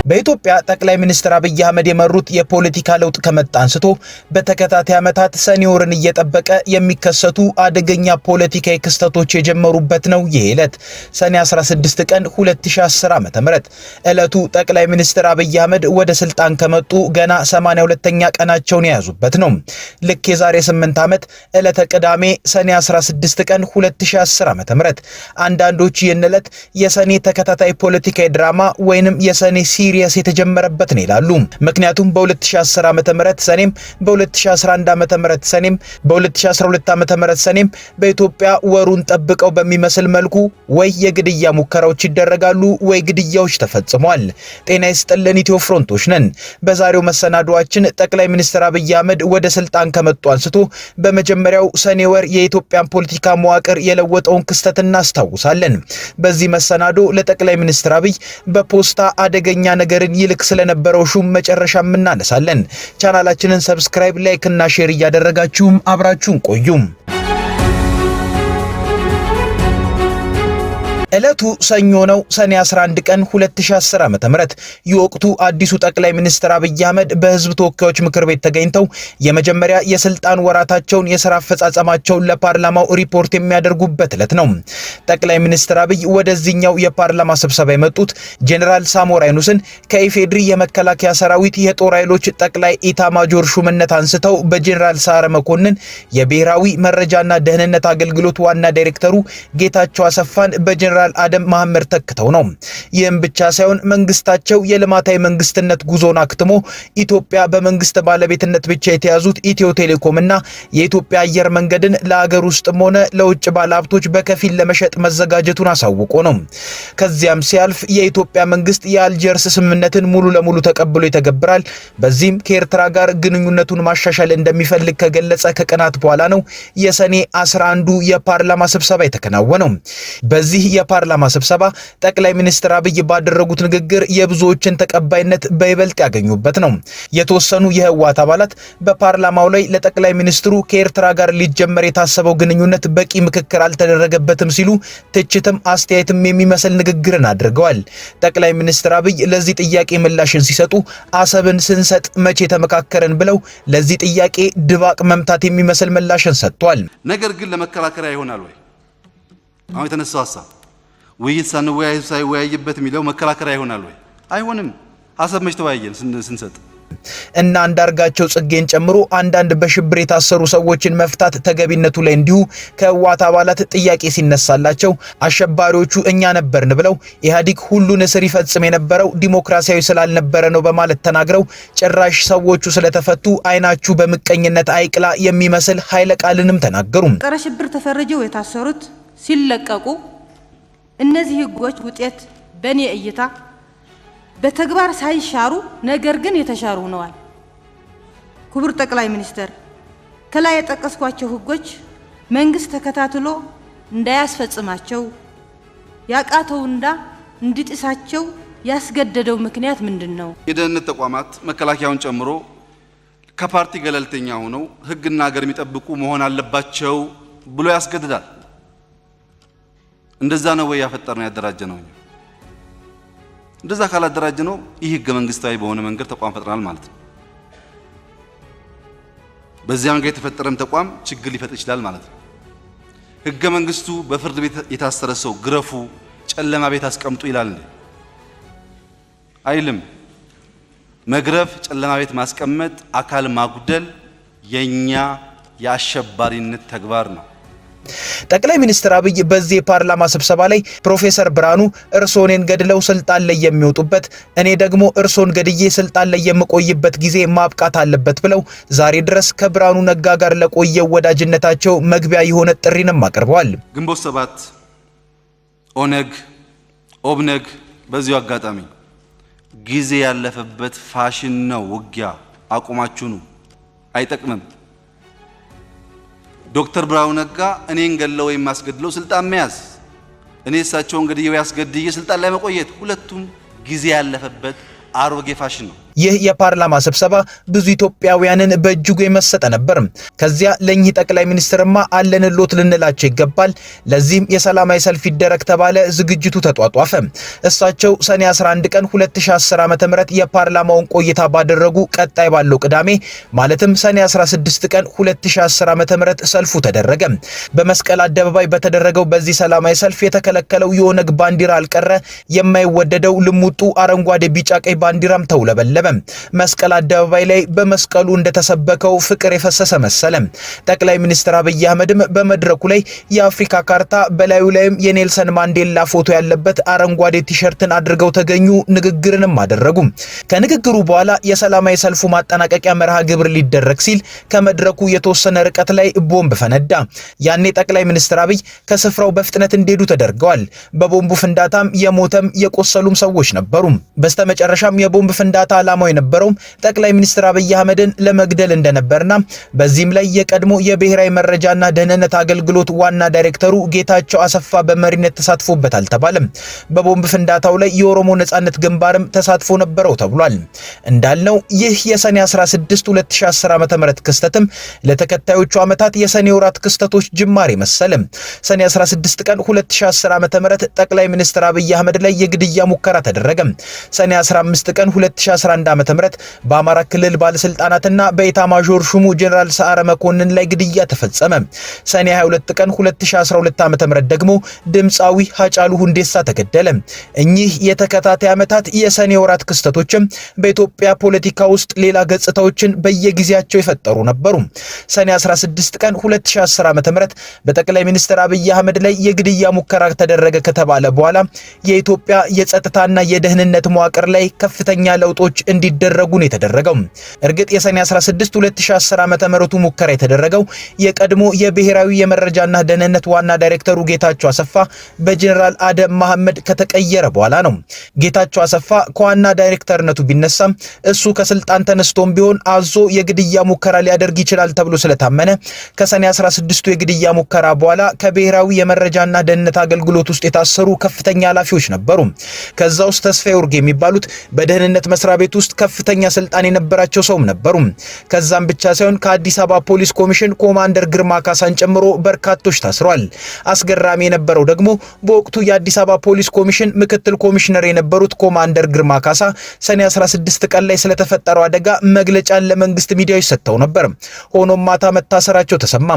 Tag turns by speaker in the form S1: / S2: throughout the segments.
S1: በኢትዮጵያ ጠቅላይ ሚኒስትር አብይ አህመድ የመሩት የፖለቲካ ለውጥ ከመጣ አንስቶ በተከታታይ ዓመታት ሰኔ ወርን እየጠበቀ የሚከሰቱ አደገኛ ፖለቲካዊ ክስተቶች የጀመሩበት ነው። ይህ ዕለት ሰኔ 16 ቀን 2010 ዓ.ም ዕለቱ ጠቅላይ ሚኒስትር አብይ አህመድ ወደ ስልጣን ከመጡ ገና 82ኛ ቀናቸውን የያዙበት ነው። ልክ የዛሬ 8 ዓመት ዕለተ ቅዳሜ ሰኔ 16 ቀን 2010 ዓ.ም አንዳንዶች ይህን ዕለት የሰኔ ተከታታይ ፖለቲካዊ ድራማ ወይንም የሰኔ ሲሪየስ የተጀመረበት ነው ይላሉ። ምክንያቱም በ2010 ዓመተ ምህረት ሰኔም በ2011 ዓመተ ምህረት ሰኔም በ2012 ዓመተ ምህረት ሰኔም በኢትዮጵያ ወሩን ጠብቀው በሚመስል መልኩ ወይ የግድያ ሙከራዎች ይደረጋሉ ወይ ግድያዎች ተፈጽሟል። ጤና ይስጥልን ኢትዮ ፍሮንቶች ነን። በዛሬው መሰናዶአችን ጠቅላይ ሚኒስትር አብይ አህመድ ወደ ስልጣን ከመጡ አንስቶ በመጀመሪያው ሰኔ ወር የኢትዮጵያን ፖለቲካ መዋቅር የለወጠውን ክስተት እናስታውሳለን። በዚህ መሰናዶ ለጠቅላይ ሚኒስትር አብይ በፖስታ አደገኛ ነገርን ይልክ ስለነበረው ሹም መጨረሻ እናነሳለን። ቻናላችንን ሰብስክራይብ፣ ላይክ እና ሼር እያደረጋችሁም አብራችሁን ቆዩም። ዕለቱ ሰኞ ነው። ሰኔ 11 ቀን 2010 ዓ.ም የወቅቱ አዲሱ ጠቅላይ ሚኒስትር አብይ አህመድ በህዝብ ተወካዮች ምክር ቤት ተገኝተው የመጀመሪያ የስልጣን ወራታቸውን የሥራ አፈጻጸማቸውን ለፓርላማው ሪፖርት የሚያደርጉበት ዕለት ነው። ጠቅላይ ሚኒስትር አብይ ወደዚህኛው የፓርላማ ስብሰባ የመጡት ጄኔራል ሳሞራ የኑስን ከኢፌድሪ የመከላከያ ሰራዊት የጦር ኃይሎች ጠቅላይ ኢታማጆር ሹምነት አንስተው በጄኔራል ሰዓረ መኮንን የብሔራዊ መረጃና ደህንነት አገልግሎት ዋና ዳይሬክተሩ ጌታቸው አሰፋን በጄኔራል አደም መሐመድ ተክተው ነው። ይህም ብቻ ሳይሆን መንግስታቸው የልማታዊ መንግስትነት ጉዞን አክትሞ ኢትዮጵያ በመንግስት ባለቤትነት ብቻ የተያዙት ኢትዮ ቴሌኮም እና የኢትዮጵያ አየር መንገድን ለሀገር ውስጥም ሆነ ለውጭ ባለሀብቶች በከፊል ለመሸጥ መዘጋጀቱን አሳውቆ ነው። ከዚያም ሲያልፍ የኢትዮጵያ መንግስት የአልጀርስ ስምምነትን ሙሉ ለሙሉ ተቀብሎ ይተገብራል። በዚህም ከኤርትራ ጋር ግንኙነቱን ማሻሻል እንደሚፈልግ ከገለጸ ከቀናት በኋላ ነው የሰኔ 11ዱ የፓርላማ ስብሰባ የተከናወነው። በዚህ የፓርላማ ስብሰባ ጠቅላይ ሚኒስትር አብይ ባደረጉት ንግግር የብዙዎችን ተቀባይነት በይበልጥ ያገኙበት ነው። የተወሰኑ የህወሓት አባላት በፓርላማው ላይ ለጠቅላይ ሚኒስትሩ ከኤርትራ ጋር ሊጀመር የታሰበው ግንኙነት በቂ ምክክር አልተደረገበትም ሲሉ ትችትም አስተያየትም የሚመስል ንግግርን አድርገዋል። ጠቅላይ ሚኒስትር አብይ ለዚህ ጥያቄ ምላሽን ሲሰጡ አሰብን ስንሰጥ መቼ ተመካከረን ብለው ለዚህ ጥያቄ ድባቅ መምታት የሚመስል ምላሽን ሰጥቷል።
S2: ነገር ግን ለመከራከሪያ ይሆናል ወይ? አሁን የተነሳው ሐሳብ ውይይት ሳንወያይ ሳይወያይበት የሚለው መከራከሪያ ይሆናል ወይ? አይሆንም። ሐሳብ መች ተወያየን ስንሰጥ
S1: እና አንዳርጋቸው ጽጌን ጨምሮ አንዳንድ በሽብር የታሰሩ ሰዎችን መፍታት ተገቢነቱ ላይ እንዲሁ ከህወሓት አባላት ጥያቄ ሲነሳላቸው አሸባሪዎቹ እኛ ነበርን ብለው ኢህአዴግ ሁሉን እስር ይፈጽም የነበረው ዲሞክራሲያዊ ስላልነበረ ነው በማለት ተናግረው ጭራሽ ሰዎቹ ስለተፈቱ አይናችሁ በምቀኝነት አይቅላ የሚመስል ኃይለ ቃልንም ተናገሩ።
S3: ጸረ ሽብር ተፈርጀው የታሰሩት ሲለቀቁ እነዚህ ህጎች ውጤት በኔ እይታ በተግባር ሳይሻሩ ነገር ግን የተሻሩ ሆነዋል። ክቡር ጠቅላይ ሚኒስትር፣ ከላይ የጠቀስኳቸው ህጎች መንግስት ተከታትሎ እንዳያስፈጽማቸው ያቃተውና እንዲጥሳቸው ያስገደደው ምክንያት ምንድነው?
S2: የደህንነት ተቋማት መከላከያውን ጨምሮ ከፓርቲ ገለልተኛ ሆነው ህግና ሀገር የሚጠብቁ መሆን አለባቸው ብሎ ያስገድዳል። እንደዛ ነው ወይ ያፈጠርነው ያደራጀነው? እንደዛ ካላደራጀነው ይህ ህገ መንግስታዊ በሆነ መንገድ ተቋም ፈጥራል ማለት ነው። በዚያ መንገድ የተፈጠረም ተቋም ችግር ሊፈጥር ይችላል ማለት ነው። ህገ መንግስቱ በፍርድ ቤት የታሰረ ሰው ግረፉ፣ ጨለማ ቤት አስቀምጡ ይላል እንዴ? አይልም። መግረፍ፣ ጨለማ ቤት ማስቀመጥ፣ አካል ማጉደል የኛ የአሸባሪነት ተግባር ነው።
S1: ጠቅላይ ሚኒስትር አብይ በዚህ የፓርላማ ስብሰባ ላይ ፕሮፌሰር ብርሃኑ እርሶን ገድለው ስልጣን ላይ የሚወጡበት እኔ ደግሞ እርሶን ገድዬ ስልጣን ላይ የምቆይበት ጊዜ ማብቃት አለበት ብለው ዛሬ ድረስ ከብርሃኑ ነጋ ጋር ለቆየው ወዳጅነታቸው መግቢያ የሆነ ጥሪንም አቅርበዋል።
S2: ግንቦት ሰባት፣ ኦነግ፣ ኦብነግ በዚሁ አጋጣሚ ጊዜ ያለፈበት ፋሽን ነው። ውጊያ አቁማችሁ ነው፣ አይጠቅምም። ዶክተር ብርሃኑ ነጋ እኔን ገለው ወይም ማስገድለው ስልጣን መያዝ፣ እኔ እሳቸውን ገድዬ ያስገድዬ ስልጣን ላይ መቆየት፣ ሁለቱም ጊዜ ያለፈበት አሮጌ ፋሽን ነው።
S1: ይህ የፓርላማ ስብሰባ ብዙ ኢትዮጵያውያንን በእጅጉ የመሰጠ ነበር። ከዚያ ለእኚህ ጠቅላይ ሚኒስትርማ አለንሎት ልንላቸው ይገባል፣ ለዚህም የሰላማዊ ሰልፍ ይደረግ ተባለ። ዝግጅቱ ተጧጧፈ። እሳቸው ሰኔ 11 ቀን 2010 ዓ.ም የፓርላማውን ቆይታ ባደረጉ ቀጣይ ባለው ቅዳሜ ማለትም ሰኔ 16 ቀን 2010 ዓ.ም ሰልፉ ተደረገ። በመስቀል አደባባይ በተደረገው በዚህ ሰላማዊ ሰልፍ የተከለከለው የኦነግ ባንዲራ አልቀረ፣ የማይወደደው ልሙጡ አረንጓዴ ቢጫ ቀይ ባንዲራም ተውለበለበ። መስቀል አደባባይ ላይ በመስቀሉ እንደተሰበከው ፍቅር የፈሰሰ መሰለ። ጠቅላይ ሚኒስትር አብይ አህመድም በመድረኩ ላይ የአፍሪካ ካርታ በላዩ ላይም የኔልሰን ማንዴላ ፎቶ ያለበት አረንጓዴ ቲሸርትን አድርገው ተገኙ። ንግግርንም አደረጉ። ከንግግሩ በኋላ የሰላማዊ ሰልፉ ማጠናቀቂያ መርሃ ግብር ሊደረግ ሲል ከመድረኩ የተወሰነ ርቀት ላይ ቦምብ ፈነዳ። ያኔ ጠቅላይ ሚኒስትር አብይ ከስፍራው በፍጥነት እንዲሄዱ ተደርገዋል። በቦምቡ ፍንዳታም የሞተም የቆሰሉም ሰዎች ነበሩ። በስተመጨረሻም የቦምብ ፍንዳታ ዓላማው የነበረው ጠቅላይ ሚኒስትር አብይ አህመድን ለመግደል እንደነበርና በዚህም ላይ የቀድሞ የብሔራዊ መረጃና ደህንነት አገልግሎት ዋና ዳይሬክተሩ ጌታቸው አሰፋ በመሪነት ተሳትፎበታል ተባለም። በቦምብ ፍንዳታው ላይ የኦሮሞ ነጻነት ግንባርም ተሳትፎ ነበረው ተብሏል። እንዳልነው ይህ የሰኔ 16 2010 ዓ.ም ክስተትም ለተከታዮቹ ዓመታት የሰኔ ወራት ክስተቶች ጅማሬ መሰለ። ሰኔ 16 ቀን 2010 ዓ.ም ጠቅላይ ሚኒስትር አብይ አህመድ ላይ የግድያ ሙከራ ተደረገ። ሰኔ 15 ቀን 2011 ዓ.ም በአማራ ክልል ባለስልጣናትና በኢታማዦር ሹሙ ጀነራል ሰዓረ መኮንን ላይ ግድያ ተፈጸመ። ሰኔ 22 ቀን 2012 ዓ.ም ደግሞ ድምፃዊ ሃጫሉ ሁንዴሳ ተገደለ። እኚህ የተከታታይ ዓመታት የሰኔ ወራት ክስተቶችም በኢትዮጵያ ፖለቲካ ውስጥ ሌላ ገጽታዎችን በየጊዜያቸው የፈጠሩ ነበሩ። ሰኔ 16 ቀን 2010 ዓ.ም በጠቅላይ ሚኒስትር አብይ አህመድ ላይ የግድያ ሙከራ ተደረገ ከተባለ በኋላ የኢትዮጵያ የጸጥታና የደህንነት መዋቅር ላይ ከፍተኛ ለውጦች እንዲደረጉ ነው የተደረገው። እርግጥ የሰኔ 16 2010 ዓ.ም ሙከራ የተደረገው የቀድሞ የብሔራዊ የመረጃና ደህንነት ዋና ዳይሬክተሩ ጌታቸው አሰፋ በጀነራል አደም መሐመድ ከተቀየረ በኋላ ነው። ጌታቸው አሰፋ ከዋና ዳይሬክተርነቱ ቢነሳም እሱ ከስልጣን ተነስቶም ቢሆን አዞ የግድያ ሙከራ ሊያደርግ ይችላል ተብሎ ስለታመነ ከሰኔ 16ቱ የግድያ ሙከራ በኋላ ከብሔራዊ የመረጃና ደህንነት አገልግሎት ውስጥ የታሰሩ ከፍተኛ ኃላፊዎች ነበሩ። ከዛ ውስጥ ተስፋዬ ወርጌ የሚባሉት በደህንነት መስሪያ ቤት ውስጥ ከፍተኛ ስልጣን የነበራቸው ሰውም ነበሩ። ከዛም ብቻ ሳይሆን ከአዲስ አበባ ፖሊስ ኮሚሽን ኮማንደር ግርማ ካሳን ጨምሮ በርካቶች ታስረዋል። አስገራሚ የነበረው ደግሞ በወቅቱ የአዲስ አበባ ፖሊስ ኮሚሽን ምክትል ኮሚሽነር የነበሩት ኮማንደር ግርማ ካሳ ሰኔ 16 ቀን ላይ ስለተፈጠረው አደጋ መግለጫን ለመንግስት ሚዲያዎች ሰጥተው ነበር። ሆኖም ማታ መታሰራቸው ተሰማ።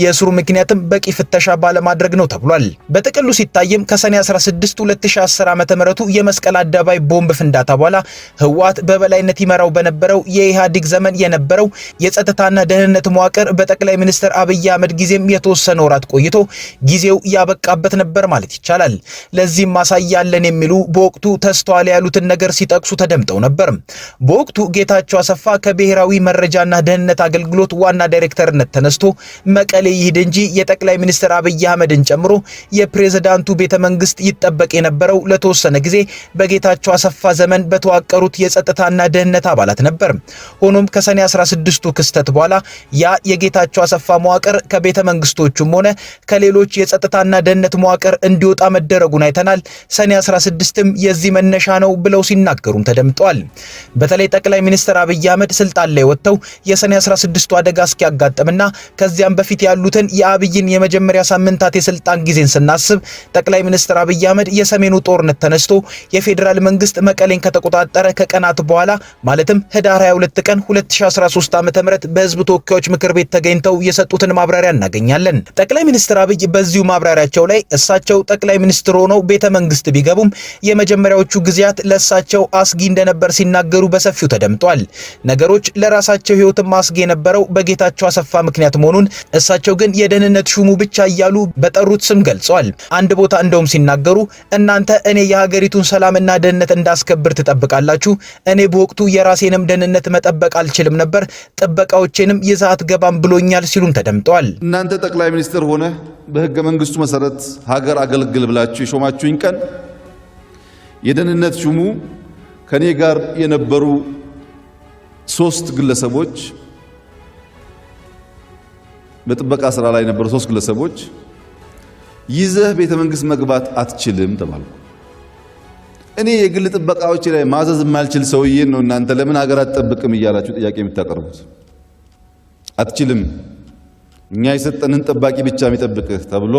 S1: የእስሩ ምክንያትም በቂ ፍተሻ ባለማድረግ ነው ተብሏል። በጥቅሉ ሲታይም ከሰኔ 16 2010 ዓ.ም የመስቀል አደባባይ ቦምብ ፍንዳታ በኋላ ህወሓት በበላይነት ይመራው በነበረው የኢህአዴግ ዘመን የነበረው የጸጥታና ደህንነት መዋቅር በጠቅላይ ሚኒስትር አብይ አህመድ ጊዜም የተወሰነ ወራት ቆይቶ ጊዜው ያበቃበት ነበር ማለት ይቻላል። ለዚህም ማሳያለን የሚሉ በወቅቱ ተስተዋለ ያሉትን ነገር ሲጠቅሱ ተደምጠው ነበር። በወቅቱ ጌታቸው አሰፋ ከብሔራዊ መረጃና ደህንነት አገልግሎት ዋና ዳይሬክተርነት ተነስቶ መቀሌ ይሄድ እንጂ የጠቅላይ ሚኒስትር አብይ አህመድን ጨምሮ የፕሬዝዳንቱ ቤተ መንግስት ይጠበቅ የነበረው ለተወሰነ ጊዜ በጌታቸው አሰፋ ዘመን በተዋቀሩት የጸጥታና ደህንነት አባላት ነበር። ሆኖም ከሰኔ 16ቱ ክስተት በኋላ ያ የጌታቸው አሰፋ መዋቅር ከቤተ መንግስቶቹም ሆነ ከሌሎች የጸጥታና ደህንነት መዋቅር እንዲወጣ መደረጉን አይተናል። ሰኔ 16ም የዚህ መነሻ ነው ብለው ሲናገሩም ተደምጠዋል። በተለይ ጠቅላይ ሚኒስትር አብይ አህመድ ስልጣን ላይ ወጥተው የሰኔ 16ቱ አደጋ እስኪያጋጥምና ከዚያም በፊት ያሉትን የአብይን የመጀመሪያ ሳምንታት የስልጣን ጊዜን ስናስብ ጠቅላይ ሚኒስትር አብይ አህመድ የሰሜኑ ጦርነት ተነስቶ የፌዴራል መንግስት መቀሌን ከተቆጣጠረ ከቀናት በኋላ ማለትም ህዳር 22 ቀን 2013 ዓ.ም በህዝብ ተወካዮች ምክር ቤት ተገኝተው የሰጡትን ማብራሪያ እናገኛለን። ጠቅላይ ሚኒስትር አብይ በዚሁ ማብራሪያቸው ላይ እሳቸው ጠቅላይ ሚኒስትር ሆነው ቤተ መንግስት ቢገቡም የመጀመሪያዎቹ ጊዜያት ለእሳቸው አስጊ እንደነበር ሲናገሩ በሰፊው ተደምጧል። ነገሮች ለራሳቸው ህይወትም አስጊ የነበረው በጌታቸው አሰፋ ምክንያት መሆኑን እሳቸው ግን የደህንነት ሹሙ ብቻ እያሉ በጠሩት ስም ገልጸዋል። አንድ ቦታ እንደውም ሲናገሩ እናንተ እኔ የሀገሪቱን ሰላምና ደህንነት እንዳስከብር ትጠብቃላችሁ፣ እኔ በወቅቱ የራሴንም ደህንነት መጠበቅ አልችልም ነበር፣ ጥበቃዎቼንም ይዘህ አትገባም ብሎኛል ሲሉም ተደምጠዋል።
S2: እናንተ ጠቅላይ ሚኒስትር ሆነ በህገ መንግስቱ መሰረት ሀገር አገልግል ብላችሁ የሾማችሁኝ ቀን የደህንነት ሹሙ ከኔ ጋር የነበሩ 3 ግለሰቦች በጥበቃ ስራ ላይ የነበሩ 3 ግለሰቦች ይዘህ ቤተ መንግስት መግባት አትችልም ተባልኩ። እኔ የግል ጥበቃዎች ላይ ማዘዝ የማልችል ሰውዬ ነው እናንተ ለምን ሀገር አትጠብቅም እያላችሁ ጥያቄ የምታቀርቡት? አትችልም፣ እኛ የሰጠንን ጠባቂ ብቻ የሚጠብቅህ ተብሎ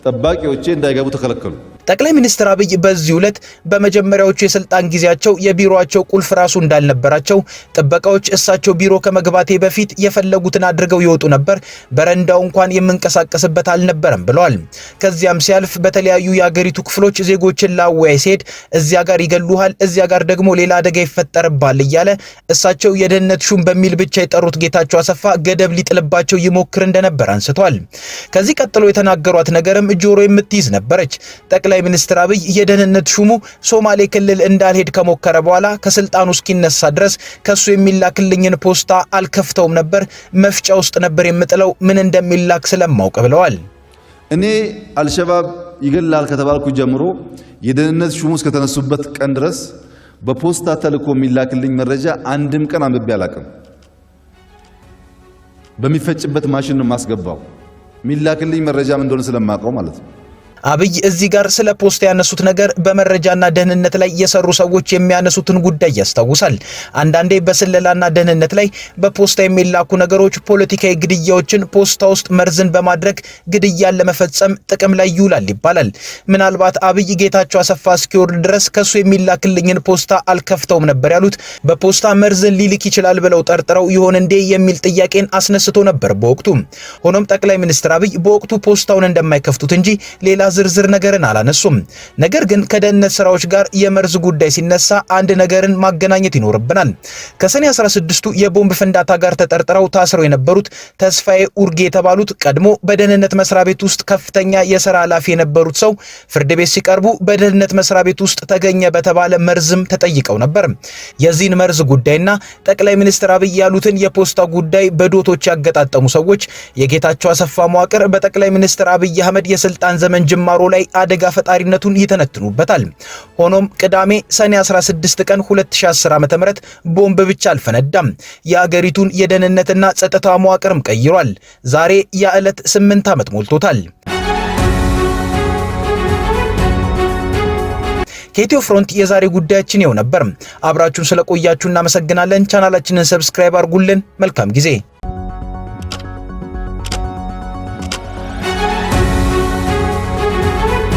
S2: ጠባቂዎቼ እንዳይገቡ ተከለከሉ።
S1: ጠቅላይ ሚኒስትር አብይ በዚህ ዕለት በመጀመሪያዎቹ የስልጣን ጊዜያቸው የቢሮአቸው ቁልፍ ራሱ እንዳልነበራቸው፣ ጥበቃዎች እሳቸው ቢሮ ከመግባቴ በፊት የፈለጉትን አድርገው ይወጡ ነበር፣ በረንዳው እንኳን የምንቀሳቀስበት አልነበረም ብለዋል። ከዚያም ሲያልፍ በተለያዩ የአገሪቱ ክፍሎች ዜጎችን ላወያይ ሲሄድ እዚያ ጋር ይገሉሃል፣ እዚያ ጋር ደግሞ ሌላ አደጋ ይፈጠርባል እያለ እሳቸው የደህንነት ሹም በሚል ብቻ የጠሩት ጌታቸው አሰፋ ገደብ ሊጥልባቸው ይሞክር እንደነበር አንስቷል። ከዚህ ቀጥሎ የተናገሯት ነገርም ጆሮ የምትይዝ ነበረች። ጠቅላይ ሚኒስትር አብይ የደህንነት ሹሙ ሶማሌ ክልል እንዳልሄድ ከሞከረ በኋላ ከስልጣኑ እስኪነሳ ድረስ ከሱ የሚላክልኝን ፖስታ አልከፍተውም ነበር፣ መፍጫ ውስጥ ነበር የምጥለው ምን እንደሚላክ ስለማውቅ ብለዋል።
S2: እኔ አልሸባብ ይገላል ከተባልኩ ጀምሮ የደህንነት ሹሙ እስከተነሱበት ቀን ድረስ በፖስታ ተልኮ የሚላክልኝ መረጃ አንድም ቀን አንብቤ አላቅም። በሚፈጭበት ማሽን ነው ማስገባው። የሚላክልኝ መረጃ ምን እንደሆነ ስለማውቀው ማለት ነው።
S1: አብይ እዚህ ጋር ስለ ፖስታ ያነሱት ነገር በመረጃና ደህንነት ላይ የሰሩ ሰዎች የሚያነሱትን ጉዳይ ያስታውሳል። አንዳንዴ በስለላና ደህንነት ላይ በፖስታ የሚላኩ ነገሮች ፖለቲካዊ ግድያዎችን ፖስታ ውስጥ መርዝን በማድረግ ግድያን ለመፈጸም ጥቅም ላይ ይውላል ይባላል። ምናልባት አብይ ጌታቸው አሰፋ እስኪወርድ ድረስ ከሱ የሚላክልኝን ፖስታ አልከፍተውም ነበር ያሉት በፖስታ መርዝን ሊልክ ይችላል ብለው ጠርጥረው ይሆን እንዴ የሚል ጥያቄን አስነስቶ ነበር በወቅቱ። ሆኖም ጠቅላይ ሚኒስትር አብይ በወቅቱ ፖስታውን እንደማይከፍቱት እንጂ ሌላ ዝርዝር ነገርን አላነሱም። ነገር ግን ከደህንነት ስራዎች ጋር የመርዝ ጉዳይ ሲነሳ አንድ ነገርን ማገናኘት ይኖርብናል። ከሰኔ 16ቱ የቦምብ ፍንዳታ ጋር ተጠርጥረው ታስረው የነበሩት ተስፋዬ ኡርጌ የተባሉት ቀድሞ በደህንነት መስሪያ ቤት ውስጥ ከፍተኛ የሥራ ኃላፊ የነበሩት ሰው ፍርድ ቤት ሲቀርቡ በደህንነት መስሪያ ቤት ውስጥ ተገኘ በተባለ መርዝም ተጠይቀው ነበር። የዚህን መርዝ ጉዳይና ጠቅላይ ሚኒስትር አብይ ያሉትን የፖስታ ጉዳይ በዶቶች ያገጣጠሙ ሰዎች የጌታቸው አሰፋ መዋቅር በጠቅላይ ሚኒስትር አብይ አህመድ የስልጣን ዘመን ጅማሮ ላይ አደጋ ፈጣሪነቱን ይተነትኑበታል። ሆኖም ቅዳሜ ሰኔ 16 ቀን 2010 ዓ.ም ቦምብ ብቻ አልፈነዳም፣ የአገሪቱን የደህንነትና ጸጥታ መዋቅርም ቀይሯል። ዛሬ ያ ዕለት 8 ዓመት ሞልቶታል። ከኢትዮ ፍሮንት የዛሬ ጉዳያችን ይኸው ነበር። አብራችሁን ስለቆያችሁ እናመሰግናለን። ቻናላችንን ሰብስክራይብ አድርጉልን። መልካም ጊዜ